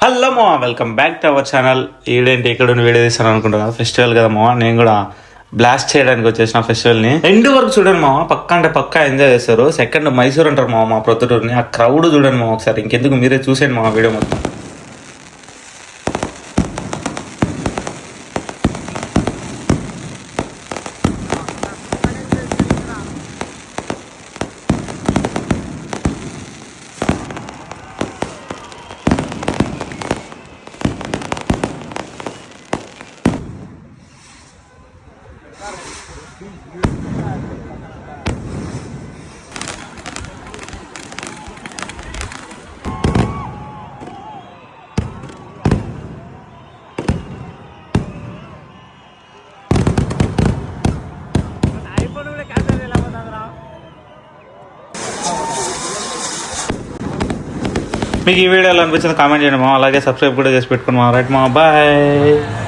Hello మామ, welcome back to our channel. ఈడేంటి ఇక్కడ వీడియో తీస్తాను అనుకుంటున్నా, ఫెస్టివల్ కదా మామ. నేను కూడా బ్లాస్ట్ చేయడానికి వచ్చేసిన ఫెస్టివల్ని. ఎండ్ వరకు చూడండి మామ, పక్కా అంటే పక్కా ఎంజాయ్ చేస్తారు. సెకండ్ మైసూర్ అంటారు మామ మా ప్రొద్దుటూరుని. ఆ క్రౌడ్ చూడండి మామ ఒకసారి. ఇంకెందుకు మీరే చూసేయండి మామ వీడియో మొత్తం. మీకు ఈ వీడియోలో అనిపించింది కామెంట్ చేయండి మా, అలాగే సబ్స్క్రైబ్ కూడా చేసి పెట్టుకోండి మా. రైట్ మా, బాయ్.